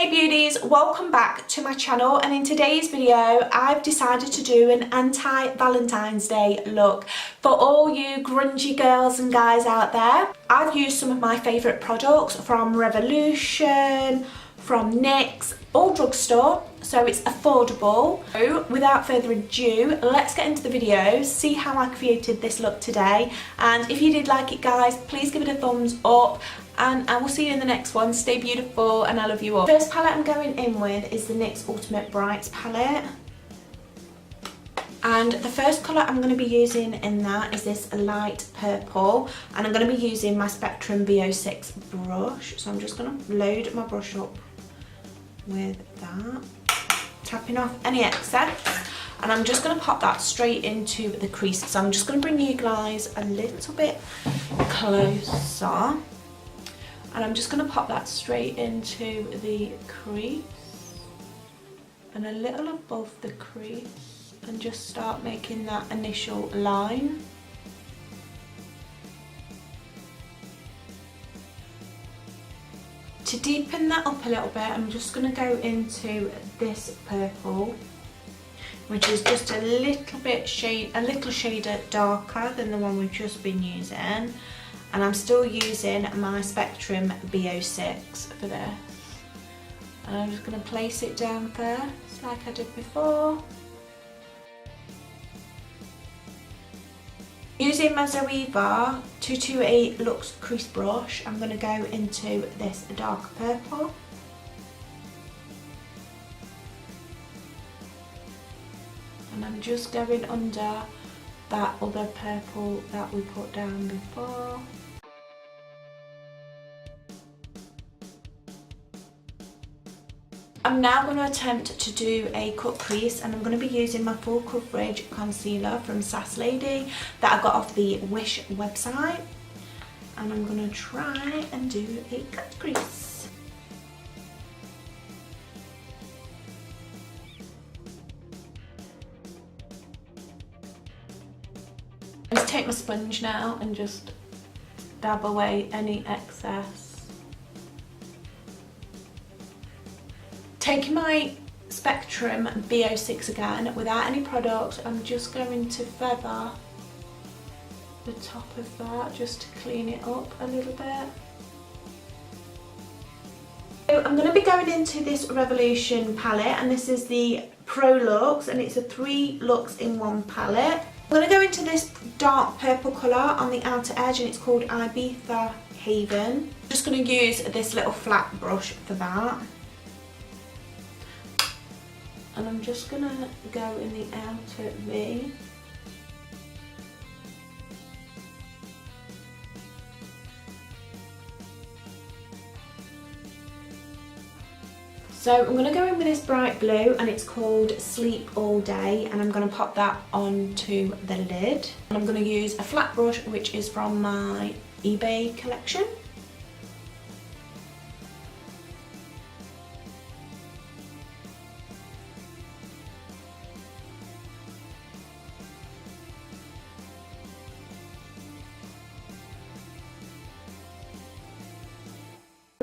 Hey beauties, welcome back to my channel, and in today's video I've decided to do an anti-Valentine's Day look for all you grungy girls and guys out there. I've used some of my favourite products from Revolution, from NYX, all drugstore, so it's affordable. So without further ado, let's get into the video, see how I created this look today, and if you did like it guys, please give it a thumbs up. And I will see you in the next one. Stay beautiful and I love you all. First palette I'm going in with is the NYX Ultimate Brights palette. And the first colour I'm going to be using in that is this light purple. And I'm going to be using my Spectrum B06 brush. So I'm just going to load my brush up with that. Tapping off any excess. And I'm just going to pop that straight into the crease. So I'm just going to bring you guys a little bit closer. And I'm just going to pop that straight into the crease and a little above the crease and just start making that initial line. To deepen that up a little bit, I'm just going to go into this purple, which is just a little shade darker than the one we've just been using. And I'm still using my Spectrum B06 for this. And I'm just going to place it down first, like I did before. Using my Zoeva 228 Luxe Crease Brush, I'm going to go into this dark purple. And I'm just going under that other purple that we put down before. I'm now going to attempt to do a cut crease, and I'm going to be using my full coverage concealer from Sass Lady that I got off the Wish website, and I'm going to try and do a cut crease. Just take my sponge now and just dab away any excess. Taking my Spectrum B06 again, without any product, I'm just going to feather the top of that just to clean it up a little bit. So I'm going to be going into this Revolution palette, and this is the Pro Luxe, and it's a 3 looks in 1 palette. I'm going to go into this dark purple colour on the outer edge, and it's called Ibiza Haven. I'm just going to use this little flat brush for that. And I'm just going to go in the outer V. So I'm going to go in with this bright blue, and it's called Sleep All Day, and I'm going to pop that onto the lid. And I'm going to use a flat brush which is from my eBay collection.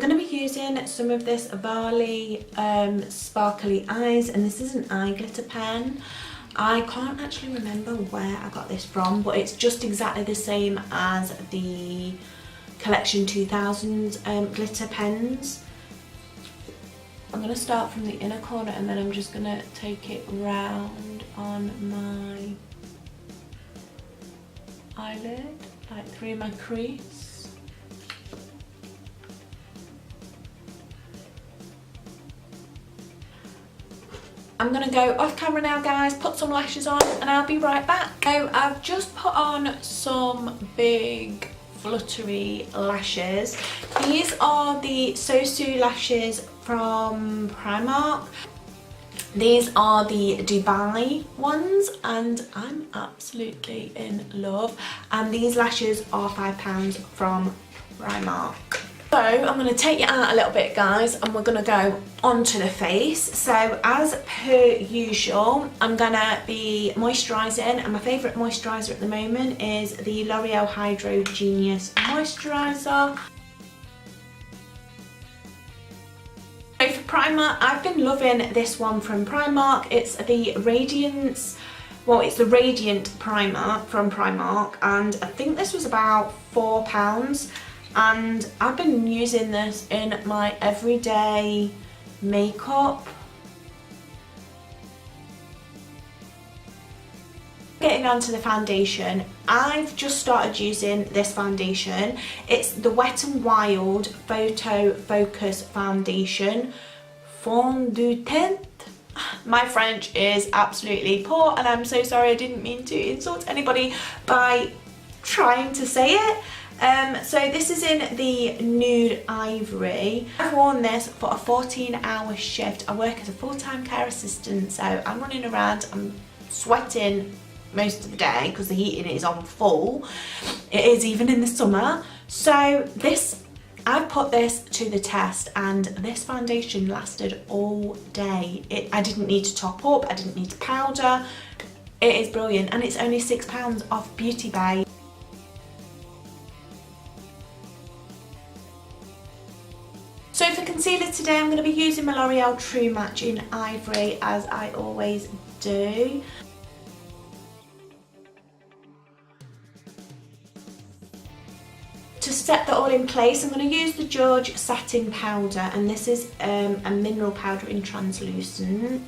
I'm going to be using some of this Varley Sparkly Eyes, and this is an eye glitter pen. I can't actually remember where I got this from, but it's just exactly the same as the Collection 2000 glitter pens. I'm going to start from the inner corner, and then I'm just going to take it round on my eyelid, like through my crease. I'm going to go off camera now guys, put some lashes on, and I'll be right back. So I've just put on some big fluttery lashes. These are the Sosu lashes from Primark. These are the Dubai ones, and I'm absolutely in love. And these lashes are £5 from Primark. So I'm going to take it out a little bit guys, and we're going to go onto the face. So as per usual, I'm going to be moisturising, and my favourite moisturiser at the moment is the L'Oreal Hydra Genius Moisturiser. So for primer, I've been loving this one from Primark. It's the Radiance, well, it's the Radiant Primer from Primark, and I think this was about £4, and I've been using this in my everyday makeup. Getting onto the foundation, I've just started using this foundation. It's the Wet n Wild Photo Focus Foundation Fond de Teint. My French is absolutely poor, and I'm so sorry, I didn't mean to insult anybody by trying to say it. So this is in the nude ivory. I've worn this for a 14-hour shift. I work as a full-time care assistant, so I'm running around, I'm sweating most of the day because the heating is on full. It is even in the summer. So this, I've put this to the test, and this foundation lasted all day. I didn't need to top up, I didn't need to powder. It is brilliant, and it's only £6 off Beauty Bay. So for concealer today, I'm going to be using my L'Oreal True Match in Ivory, as I always do. To set that all in place, I'm going to use the George Satin powder, and this is a mineral powder in translucent.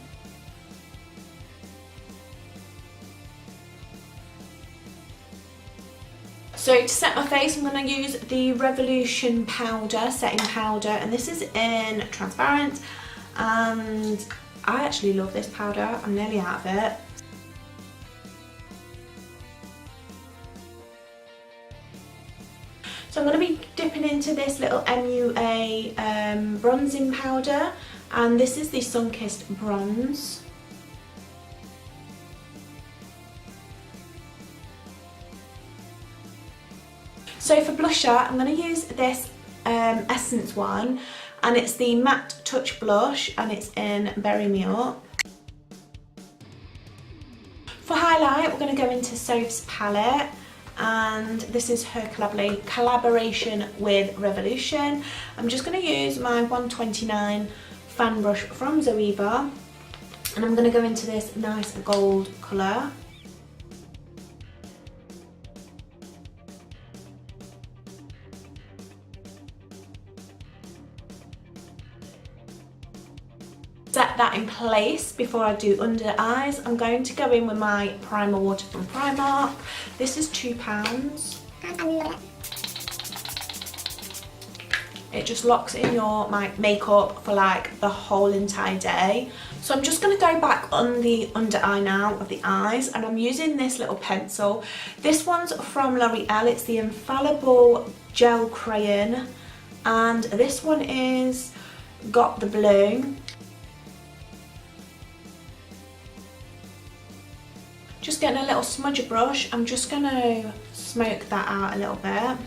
So to set my face, I'm going to use the Revolution powder, setting powder, and this is in transparent, and I actually love this powder. I'm nearly out of it. So I'm going to be dipping into this little MUA bronzing powder, and this is the Sunkissed bronze. So for blusher, I'm going to use this Essence one, and it's the Matte Touch Blush, and it's in Berry Me Up. For highlight, we're going to go into Soph's palette, and this is her collaboration with Revolution. I'm just going to use my 129 fan brush from Zoeva, and I'm going to go into this nice gold colour. Set that in place before I do under eyes. I'm going to go in with my primer water from Primark. This is £2. It just locks in your makeup for like the whole entire day. So I'm just going to go back on the under eye now of the eyes, and I'm using this little pencil. This one's from L'Oreal. It's the Infallible Gel Crayon, and this one is Got the Blue. Just getting a little smudger brush, I'm just going to smoke that out a little bit.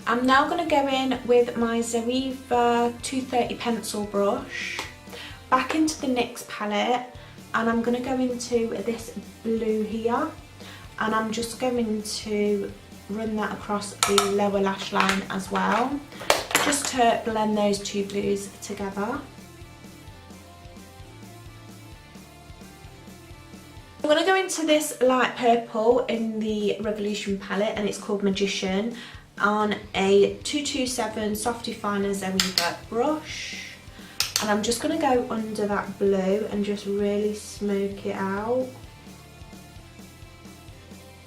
I'm now going to go in with my Zoeva 230 pencil brush, back into the NYX palette, and I'm going to go into this blue here, and I'm just going to run that across the lower lash line as well, just to blend those two blues together. I'm going to go into this light purple in the Revolution palette, and it's called Magician, on a 227 Soft Definer Zoeva brush. And I'm just going to go under that blue and just really smoke it out.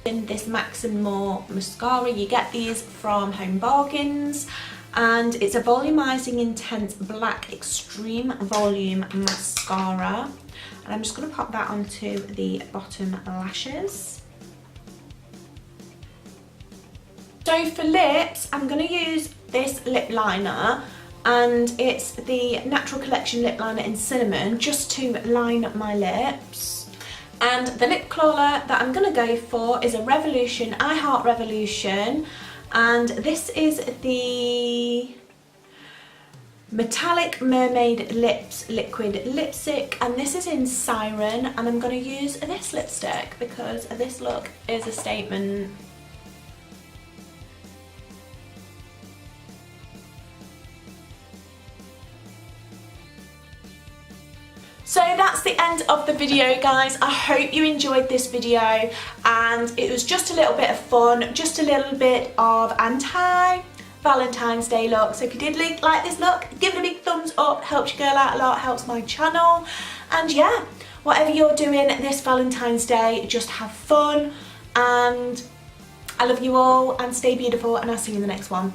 In this Max & More mascara, you get these from Home Bargains, and it's a volumizing intense black extreme volume mascara, and I'm just going to pop that onto the bottom lashes. So for lips, I'm going to use this lip liner, and it's the Natural Collection lip liner in Cinnamon, just to line my lips. And the lip crawler that I'm going to go for is a Revolution, I Heart Revolution, and this is the Metallic Mermaid Lips Liquid Lipstick, and this is in Siren, and I'm going to use this lipstick because this look is a statement. So that's the end of the video, guys. I hope you enjoyed this video, and it was just a little bit of fun, just a little bit of anti-Valentine's Day look. So if you did like this look, give it a big thumbs up, helps your girl out a lot, helps my channel. And yeah, whatever you're doing this Valentine's Day, just have fun, and I love you all, and stay beautiful, and I'll see you in the next one.